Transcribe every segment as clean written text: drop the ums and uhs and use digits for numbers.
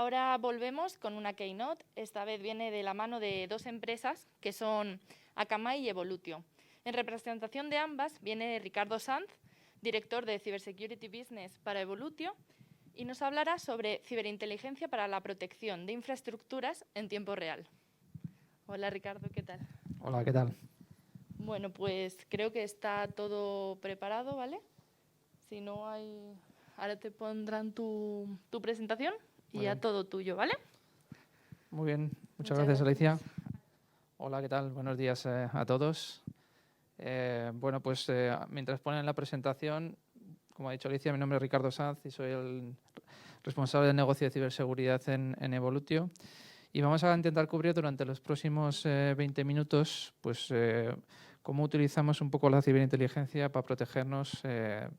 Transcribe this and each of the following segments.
ahora volvemos con una keynote. Esta vez viene de la mano de dos empresas que son Akamai y Evolutio. En representación de ambas viene Ricardo Sanz, director de Cybersecurity Business para Evolutio, y nos hablará sobre ciberinteligencia para la protección de infraestructuras en tiempo real. Hola Ricardo, ¿qué tal? Hola, ¿qué tal? Bueno, pues creo que está todo preparado, ¿vale? Si no hay... Ahora te pondrán tu presentación y ya todo tuyo, ¿vale? Muy bien, muchas Muchas gracias, Alicia. gracias. Hola, ¿qué tal? Buenos días a todos. Bueno, pues mientras ponen la presentación, como ha dicho Alicia, mi nombre es Ricardo Sanz y soy el responsable de negocio de ciberseguridad en Evolutio. Y vamos a intentar cubrir durante los próximos 20 minutos pues, cómo utilizamos un poco la ciberinteligencia para protegernos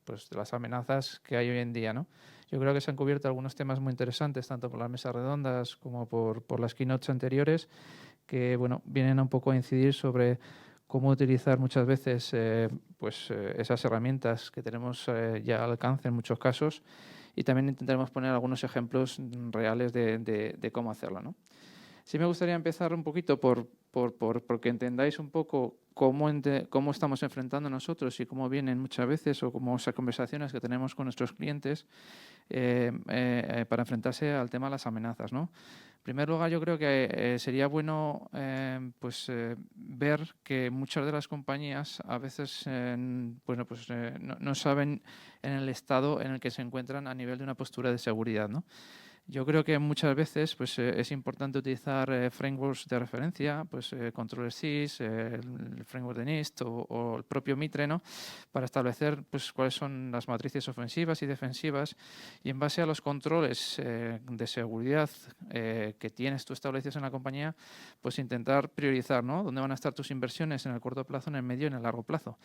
pues, de las amenazas que hay hoy en día, ¿no? Yo creo que se han cubierto algunos temas muy interesantes, tanto por las mesas redondas como por las keynotes anteriores, que bueno, vienen un poco a incidir sobre cómo utilizar muchas veces esas herramientas que tenemos ya al alcance en muchos casos, y también intentaremos poner algunos ejemplos reales de cómo hacerlo, ¿no? Sí me gustaría empezar un poquito porque entendáis un poco cómo estamos enfrentando nosotros y cómo vienen muchas veces o cómo esas conversaciones que tenemos con nuestros clientes para enfrentarse al tema de las amenazas, ¿no? En primer lugar, yo creo que sería bueno ver que muchas de las compañías a veces no saben en el estado en el que se encuentran a nivel de una postura de seguridad, ¿no? Yo creo que muchas veces es importante utilizar frameworks de referencia, Control SIS, el framework de NIST o el propio Mitre, ¿no? Para establecer cuáles son las matrices ofensivas y defensivas, y en base a los controles de seguridad que tienes tú establecidos en la compañía, pues intentar priorizar, ¿no? Dónde van a estar tus inversiones en el corto plazo, en el medio y en el largo plazo.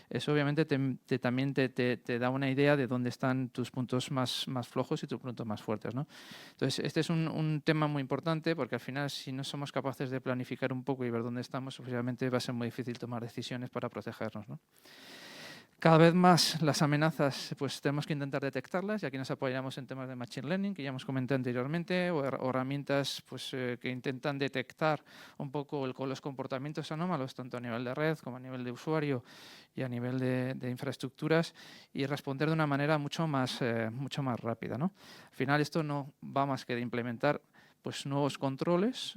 Eso obviamente también te da una idea de dónde están tus puntos más flojos y tus puntos más fuertes, ¿no? Entonces, este es un tema muy importante porque al final, si no somos capaces de planificar un poco y ver dónde estamos, obviamente va a ser muy difícil tomar decisiones para protegernos, ¿no? Cada vez más las amenazas, pues tenemos que intentar detectarlas, y aquí nos apoyamos en temas de Machine Learning, que ya hemos comentado anteriormente, o herramientas que intentan detectar un poco los comportamientos anómalos, tanto a nivel de red como a nivel de usuario y a nivel de infraestructuras, y responder de una manera mucho más rápida, ¿no? Al final, esto no va más que de implementar nuevos controles.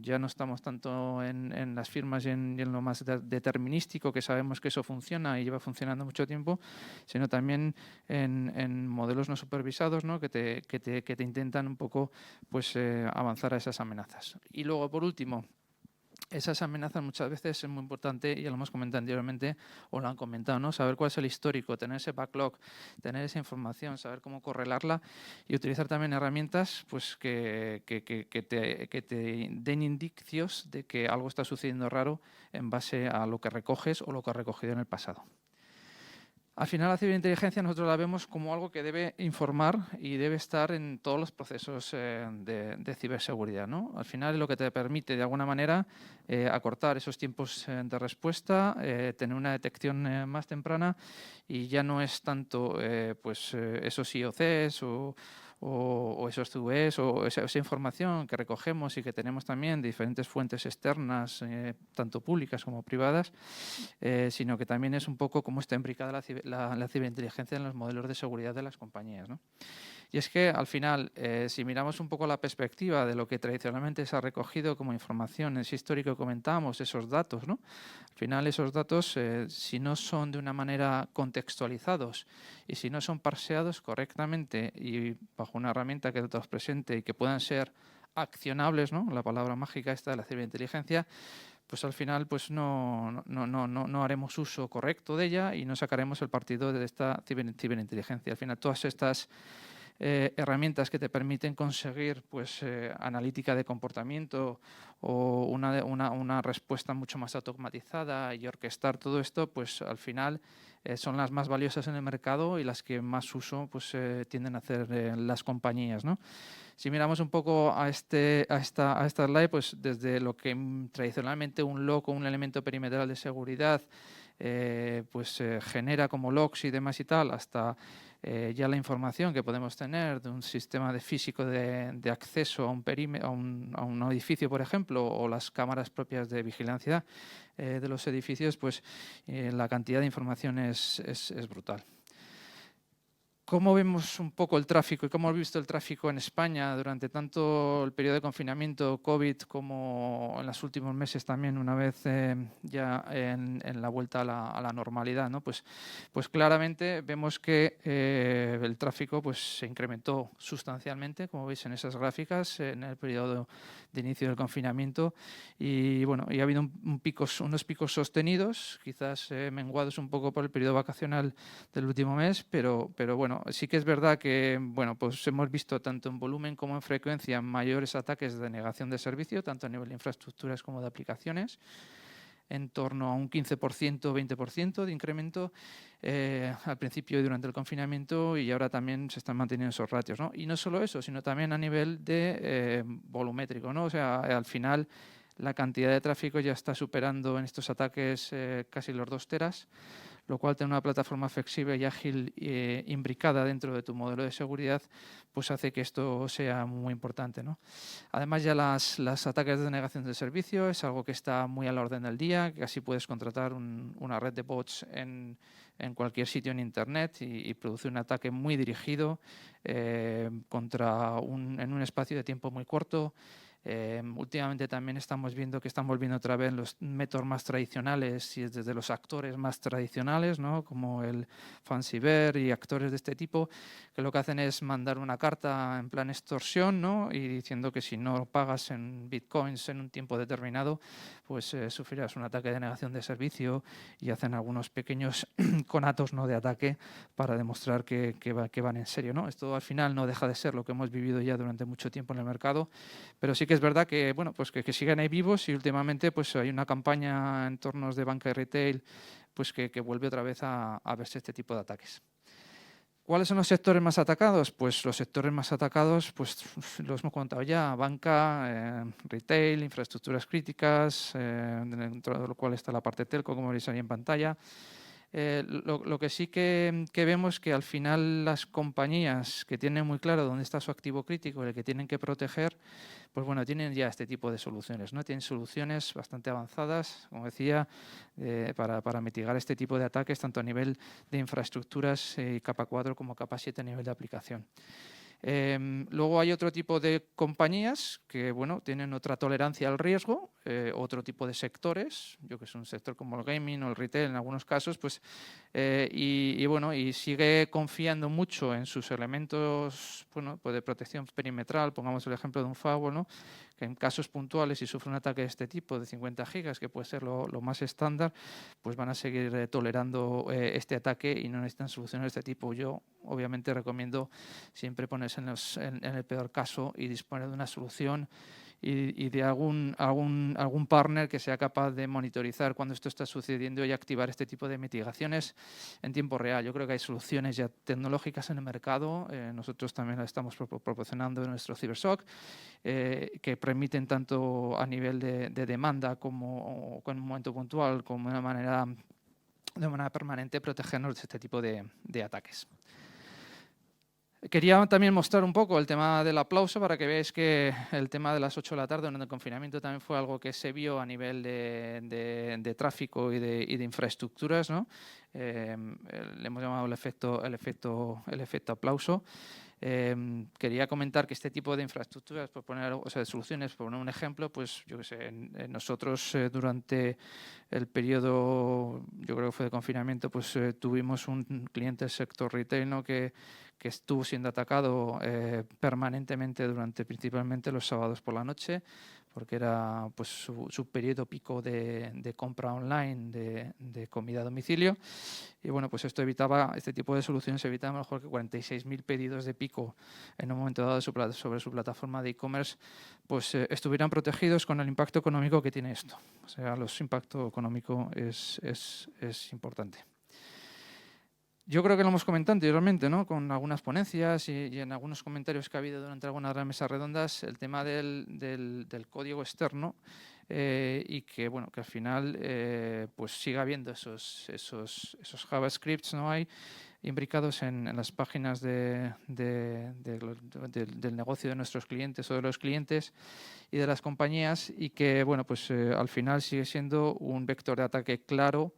Ya no estamos tanto en las firmas y en lo más determinístico, que sabemos que eso funciona y lleva funcionando mucho tiempo, sino también en modelos no supervisados, ¿no? que te intentan un poco avanzar a esas amenazas. Y luego, por último, esas amenazas muchas veces es muy importante, y ya lo hemos comentado anteriormente, o lo han comentado, ¿no? Saber cuál es el histórico, tener ese backlog, tener esa información, saber cómo correlarla, y utilizar también herramientas que te den indicios de que algo está sucediendo raro en base a lo que recoges o lo que has recogido en el pasado. Al final, la ciberinteligencia nosotros la vemos como algo que debe informar y debe estar en todos los procesos de ciberseguridad, ¿no? Al final es lo que te permite, de alguna manera, acortar esos tiempos de respuesta, tener una detección más temprana, y ya no es tanto esos IOCs o esos CVEs o esa información que recogemos y que tenemos también de diferentes fuentes externas, tanto públicas como privadas, sino que también es un poco cómo está imbricada la ciberinteligencia en los modelos de seguridad de las compañías, ¿no? Y es que, al final, si miramos un poco la perspectiva de lo que tradicionalmente se ha recogido como información, ese histórico que comentábamos, esos datos, ¿no? Al final, esos datos, si no son de una manera contextualizados y si no son parseados correctamente y bajo una herramienta que te los presente y que puedan ser accionables, ¿no? La palabra mágica esta de la ciberinteligencia, pues al final no haremos uso correcto de ella y no sacaremos el partido de esta ciberinteligencia. Al final, todas estas herramientas que te permiten conseguir analítica de comportamiento o una respuesta mucho más automatizada y orquestar todo esto, pues al final son las más valiosas en el mercado y las que más uso tienden a hacer las compañías, ¿no? Si miramos un poco a esta slide, pues desde lo que tradicionalmente un loco, un elemento perimetral de seguridad, genera como logs y demás y tal, hasta ya la información que podemos tener de un sistema físico de acceso a un perímetro, a un edificio, por ejemplo, o las cámaras propias de vigilancia de los edificios, pues la cantidad de información es brutal. ¿Cómo vemos un poco el tráfico y cómo hemos visto el tráfico en España durante tanto el periodo de confinamiento COVID como en los últimos meses también, una vez ya en la vuelta a la normalidad, ¿no? Pues claramente vemos que el tráfico se incrementó sustancialmente, como veis en esas gráficas, en el periodo de inicio del confinamiento y bueno, y ha habido unos picos sostenidos, quizás menguados un poco por el periodo vacacional del último mes, pero bueno, sí que es verdad que pues hemos visto tanto en volumen como en frecuencia mayores ataques de denegación de servicio, tanto a nivel de infraestructuras como de aplicaciones, en torno a un 15%, 20% de incremento al principio y durante el confinamiento, y ahora también se están manteniendo esos ratios, ¿no? Y no solo eso, sino también a nivel de volumétrico, ¿no? O sea, al final la cantidad de tráfico ya está superando en estos ataques casi los 2 teras, lo cual tener una plataforma flexible y ágil imbricada dentro de tu modelo de seguridad, pues hace que esto sea muy importante, ¿no? Además, ya las ataques de denegación de servicio es algo que está muy a la orden del día, que así puedes contratar una red de bots en cualquier sitio en Internet y producir un ataque muy dirigido en un espacio de tiempo muy corto. Últimamente también estamos viendo que están volviendo otra vez los métodos más tradicionales y desde los actores más tradicionales, ¿no? Como el Fancy Bear y actores de este tipo, que lo que hacen es mandar una carta en plan extorsión, ¿no? Y diciendo que si no pagas en bitcoins en un tiempo determinado, pues sufrirás un ataque de denegación de servicio, y hacen algunos pequeños conatos, ¿no?, de ataque para demostrar que van en serio, ¿no? Esto al final no deja de ser lo que hemos vivido ya durante mucho tiempo en el mercado, pero sí que es verdad que, bueno, pues que siguen ahí vivos, y últimamente pues hay una campaña en tornos de banca y retail pues que vuelve otra vez a verse este tipo de ataques. ¿Cuáles son los sectores más atacados? Pues los sectores más atacados, pues los hemos contado ya: banca, retail, infraestructuras críticas, dentro de lo cual está la parte telco, como veis ahí en pantalla. Lo que sí que vemos que al final las compañías que tienen muy claro dónde está su activo crítico y el que tienen que proteger, pues bueno, tienen ya este tipo de soluciones, ¿no? Tienen soluciones bastante avanzadas, como decía, para mitigar este tipo de ataques, tanto a nivel de infraestructuras capa 4 como capa 7 a nivel de aplicación. Luego hay otro tipo de compañías que, bueno, tienen otra tolerancia al riesgo, otro tipo de sectores, yo que sé, un sector como el gaming o el retail en algunos casos, pues y sigue confiando mucho en sus elementos, bueno, pues de protección perimetral. Pongamos el ejemplo de un firewall, ¿no?, que en casos puntuales, si sufre un ataque de este tipo de 50 gigas, que puede ser lo más estándar, pues van a seguir tolerando este ataque y no necesitan soluciones de este tipo. Yo obviamente recomiendo siempre ponerse en el peor caso y disponer de una solución y de algún partner que sea capaz de monitorizar cuando esto está sucediendo y activar este tipo de mitigaciones en tiempo real. Yo creo que hay soluciones ya tecnológicas en el mercado, nosotros también las estamos proporcionando en nuestro CyberSOC, que permiten tanto a nivel de demanda como en un momento puntual, como de manera permanente, protegernos de este tipo de ataques. Quería también mostrar un poco el tema del aplauso para que veáis que el tema de las 8 de la tarde durante el confinamiento también fue algo que se vio a nivel de tráfico y de infraestructuras, ¿no? Le hemos llamado el efecto aplauso. Quería comentar que este tipo de infraestructuras, de soluciones, por poner un ejemplo, pues yo que sé, nosotros durante el periodo, yo creo que fue de confinamiento, pues tuvimos un cliente del sector retail, ¿no?, que estuvo siendo atacado permanentemente principalmente los sábados por la noche, porque era pues su periodo pico de compra online de comida a domicilio. Y bueno, pues este tipo de soluciones evitaba mejor que 46.000 pedidos de pico en un momento dado sobre su plataforma de e-commerce, pues estuvieran protegidos con el impacto económico que tiene esto. O sea, el impacto económico es importante. Yo creo que lo hemos comentado anteriormente, ¿no?, con algunas ponencias y en algunos comentarios que ha habido durante algunas de las mesas redondas, el tema del código externo y que, bueno, que al final pues siga habiendo esos JavaScripts, ¿no? Hay imbricados en las páginas del negocio de nuestros clientes o de los clientes y de las compañías, y que, bueno, pues al final sigue siendo un vector de ataque claro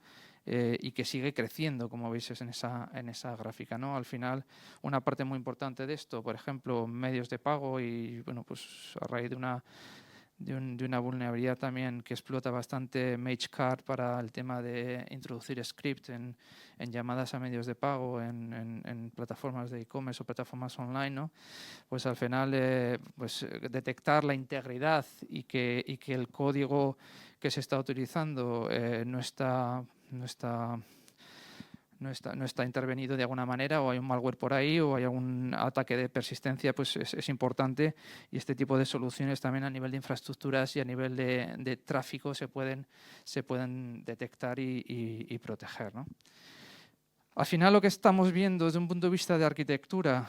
y que sigue creciendo, como veis en esa gráfica, ¿no? Al final, una parte muy importante de esto, por ejemplo, medios de pago y, bueno, pues a raíz de una vulnerabilidad también que explota bastante MageCard para el tema de introducir script en llamadas a medios de pago, en plataformas de e-commerce o plataformas online, ¿no? Pues al final pues detectar la integridad y que el código que se está utilizando no está intervenido de alguna manera, o hay un malware por ahí, o hay algún ataque de persistencia, pues es importante, y este tipo de soluciones también a nivel de infraestructuras y a nivel de tráfico se pueden detectar y proteger, ¿no? Al final, lo que estamos viendo desde un punto de vista de arquitectura,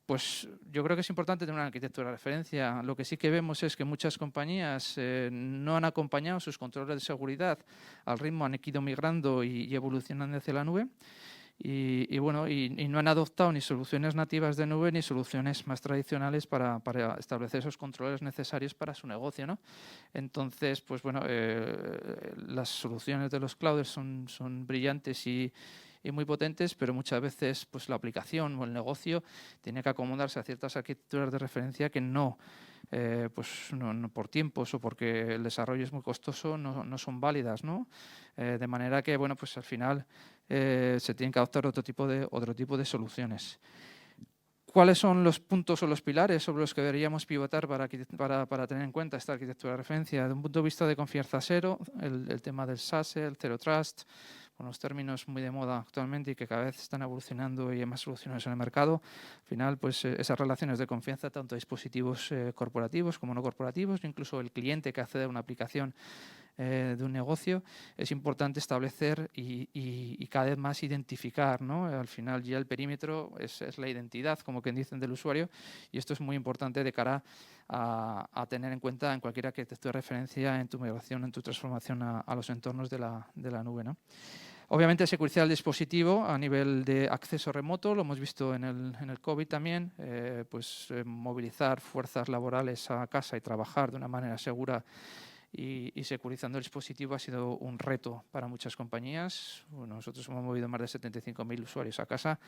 pues yo creo que es importante tener una arquitectura de referencia. Lo que sí que vemos es que muchas compañías no han acompañado sus controles de seguridad al ritmo, han ido migrando y evolucionando hacia la nube. Bueno, no han adoptado ni soluciones nativas de nube ni soluciones más tradicionales para establecer esos controles necesarios para su negocio, ¿no? Entonces, pues bueno, las soluciones de los clouds son brillantes y muy potentes, pero muchas veces pues la aplicación o el negocio tiene que acomodarse a ciertas arquitecturas de referencia que pues no por tiempos o porque el desarrollo es muy costoso, no son válidas, ¿no? De manera que, bueno, pues al final se tienen que adoptar otro tipo de soluciones. ¿Cuáles son los puntos o los pilares sobre los que deberíamos pivotar para tener en cuenta esta arquitectura de referencia? De un punto de vista de confianza cero, el tema del SASE, el Zero Trust, unos términos muy de moda actualmente y que cada vez están evolucionando y hay más soluciones en el mercado. Al final, pues esas relaciones de confianza tanto a dispositivos corporativos como no corporativos, incluso el cliente que accede a una aplicación de un negocio, es importante establecer y cada vez más identificar, ¿no? Al final ya el perímetro es la identidad, como quien dicen, del usuario, y esto es muy importante de cara a tener en cuenta en cualquier arquitectura de referencia en tu migración, en tu transformación a los entornos de la nube, ¿no? Obviamente, securizar el dispositivo a nivel de acceso remoto, lo hemos visto en el COVID también, movilizar fuerzas laborales a casa y trabajar de una manera segura y securizando el dispositivo ha sido un reto para muchas compañías. Bueno, nosotros hemos movido más de 75.000 usuarios a casa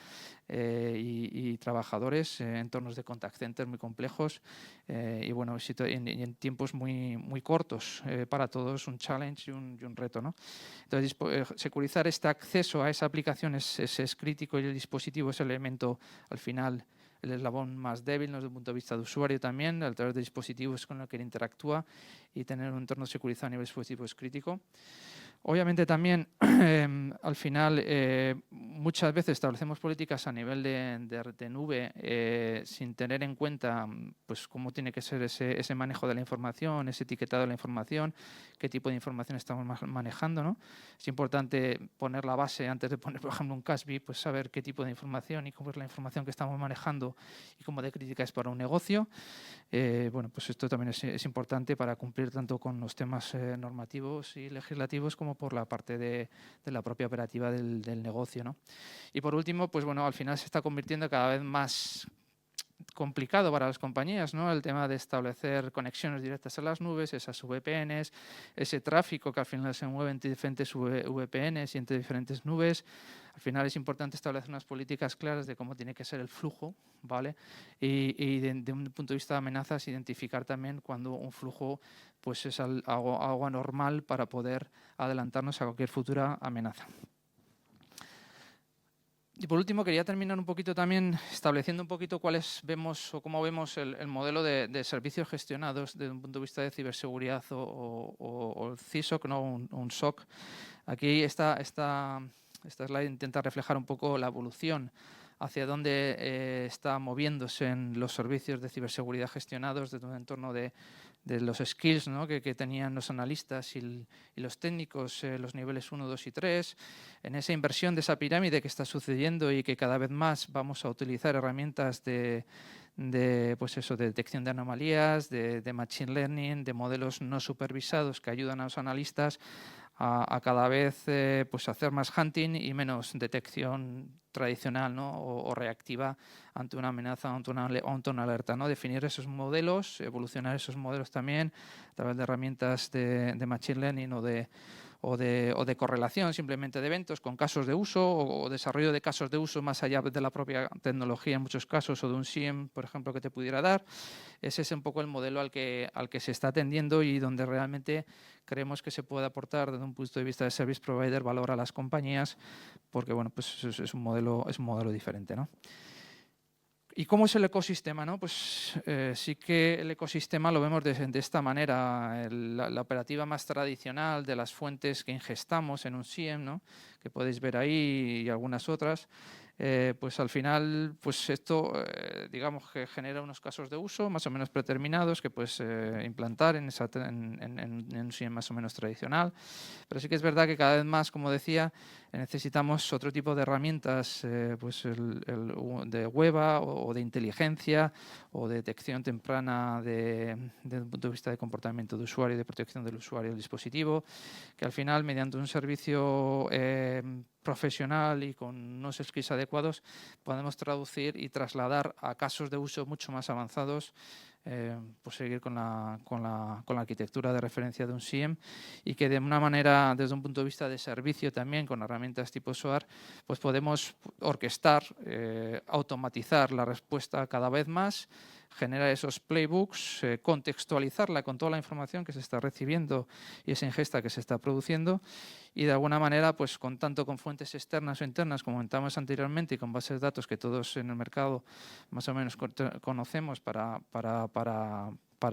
y trabajadores en entornos de contact center muy complejos y bueno, en tiempos muy cortos para todos, un challenge y un reto, ¿no? Entonces, securizar este acceso a esa aplicación es crítico, y el dispositivo es el elemento al final, el eslabón más débil, ¿no? Desde el punto de vista de usuario también, a través de dispositivos con los que interactúa, y tener un entorno securizado a nivel dispositivo es crítico. Obviamente también, al final, muchas veces establecemos políticas a nivel de nube sin tener en cuenta pues cómo tiene que ser ese manejo de la información, ese etiquetado de la información, qué tipo de información estamos manejando, ¿no? Es importante poner la base antes de poner, por ejemplo, un CASB, pues saber qué tipo de información y cómo es la información que estamos manejando y cómo de crítica es para un negocio. Bueno, pues esto también es importante para cumplir tanto con los temas normativos y legislativos como por la parte de la propia operativa del negocio, ¿no? Y por último, pues bueno, al final se está convirtiendo cada vez más complicado para las compañías, ¿no? El tema de establecer conexiones directas a las nubes, esas VPNs, ese tráfico que al final se mueve entre diferentes VPNs y entre diferentes nubes. Al final es importante establecer unas políticas claras de cómo tiene que ser el flujo, ¿vale? Y de un punto de vista de amenazas, identificar también cuando un flujo pues es algo anormal para poder adelantarnos a cualquier futura amenaza. Y por último, quería terminar un poquito también estableciendo un poquito cómo vemos el modelo de servicios gestionados desde un punto de vista de ciberseguridad o el CISOC, ¿no? un SOC. Aquí esta slide intenta reflejar un poco la evolución hacia dónde está moviéndose en los servicios de ciberseguridad gestionados desde un entorno de los skills, ¿no? que tenían los analistas y los técnicos, los niveles 1, 2 y 3, en esa inversión de esa pirámide que está sucediendo y que cada vez más vamos a utilizar herramientas de pues eso, de detección de anomalías, de machine learning, de modelos no supervisados que ayudan a los analistas a cada vez pues hacer más hunting y menos detección tradicional, ¿no? o reactiva ante una amenaza o ante una alerta, ¿no? Definir esos modelos, evolucionar esos modelos también a través de herramientas de machine learning o de correlación simplemente de eventos con casos de uso o desarrollo de casos de uso más allá de la propia tecnología en muchos casos o de un SIEM, por ejemplo, que te pudiera dar. Ese es un poco el modelo al que se está atendiendo y donde realmente creemos que se puede aportar desde un punto de vista de service provider valor a las compañías porque bueno, pues es un modelo diferente, ¿no? ¿Y cómo es el ecosistema? ¿No? Pues sí que el ecosistema lo vemos de esta manera. La operativa más tradicional de las fuentes que ingestamos en un SIEM, ¿no? Que podéis ver ahí y algunas otras, pues al final pues esto digamos que genera unos casos de uso más o menos predeterminados que puedes implantar en un SIEM más o menos tradicional. Pero sí que es verdad que cada vez más, como decía, necesitamos otro tipo de herramientas pues de weba o de inteligencia o de detección temprana desde el punto de vista de comportamiento de usuario y de protección del usuario del dispositivo, que al final mediante un servicio profesional y con unos skills adecuados podemos traducir y trasladar a casos de uso mucho más avanzados, pues seguir con la arquitectura de referencia de un SIEM y que de una manera, desde un punto de vista de servicio también, con herramientas tipo SOAR, pues podemos orquestar, automatizar la respuesta cada vez más, generar esos playbooks, contextualizarla con toda la información que se está recibiendo y esa ingesta que se está produciendo y de alguna manera, pues tanto con fuentes externas o internas, como comentamos anteriormente, y con bases de datos que todos en el mercado más o menos conocemos para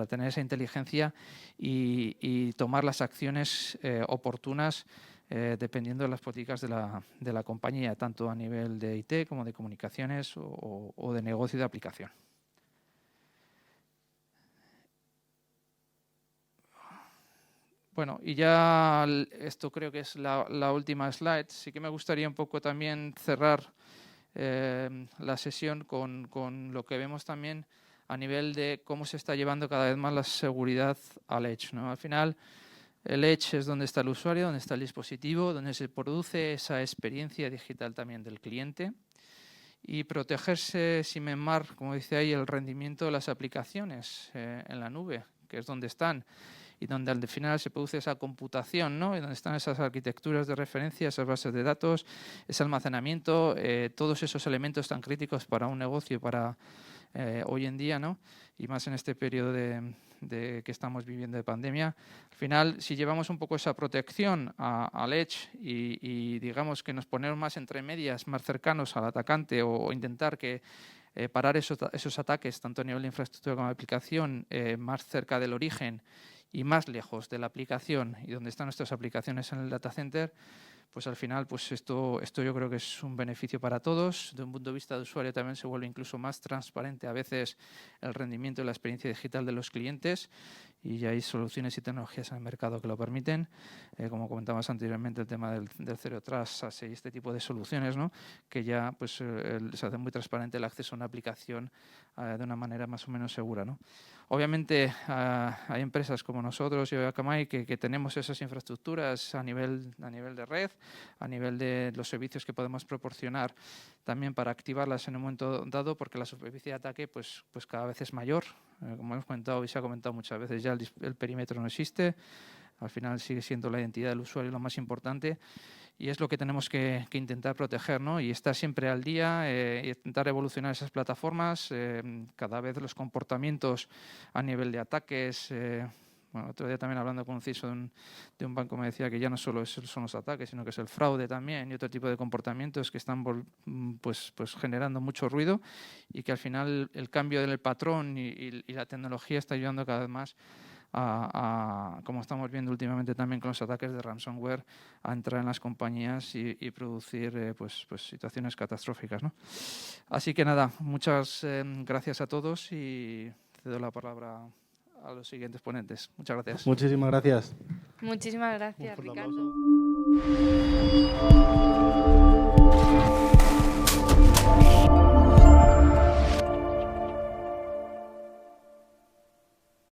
tener esa inteligencia y tomar las acciones oportunas dependiendo de las políticas de la compañía, tanto a nivel de IT como de comunicaciones o de negocio y de aplicación. Bueno, y ya esto creo que es la última slide. Sí que me gustaría un poco también cerrar la sesión con lo que vemos también a nivel de cómo se está llevando cada vez más la seguridad al Edge, ¿no? Al final, el Edge es donde está el usuario, donde está el dispositivo, donde se produce esa experiencia digital también del cliente y protegerse sin mermar, como dice ahí, el rendimiento de las aplicaciones en la nube, que es donde están y donde al final se produce esa computación, ¿no? Y donde están esas arquitecturas de referencia, esas bases de datos, ese almacenamiento, todos esos elementos tan críticos para un negocio, para hoy en día, ¿no? Y más en este periodo que estamos viviendo de pandemia. Al final, si llevamos un poco esa protección al Edge y digamos que nos ponemos más entre medias, más cercanos al atacante o intentar que parar esos ataques, tanto a nivel de infraestructura como de aplicación, más cerca del origen y más lejos de la aplicación y donde están nuestras aplicaciones en el data center, pues al final pues esto yo creo que es un beneficio para todos. De un punto de vista de usuario también se vuelve incluso más transparente a veces el rendimiento y la experiencia digital de los clientes y ya hay soluciones y tecnologías en el mercado que lo permiten. Como comentábamos anteriormente, el tema del Zero Trust y este tipo de soluciones, ¿no? Que ya pues se hace muy transparente el acceso a una aplicación de una manera más o menos segura, ¿no? Obviamente hay empresas como nosotros y Akamai que tenemos esas infraestructuras a nivel de red, a nivel de los servicios que podemos proporcionar también para activarlas en un momento dado, porque la superficie de ataque pues cada vez es mayor. Como hemos comentado y se ha comentado muchas veces, ya el perímetro no existe. Al final sigue siendo la identidad del usuario lo más importante y es lo que tenemos que intentar proteger, ¿no? Y estar siempre al día, intentar evolucionar esas plataformas, cada vez los comportamientos a nivel de ataques. Bueno, otro día también hablando con un CISO de un banco me decía que ya no solo son los ataques, sino que es el fraude también y otro tipo de comportamientos que están pues generando mucho ruido y que al final el cambio del patrón y la tecnología está ayudando cada vez más como estamos viendo últimamente también con los ataques de ransomware, a entrar en las compañías y producir pues situaciones catastróficas, ¿no? Así que nada, muchas gracias a todos y cedo la palabra a los siguientes ponentes. Muchas gracias. Muchísimas gracias. Muchísimas gracias, Ricardo. Aplauso.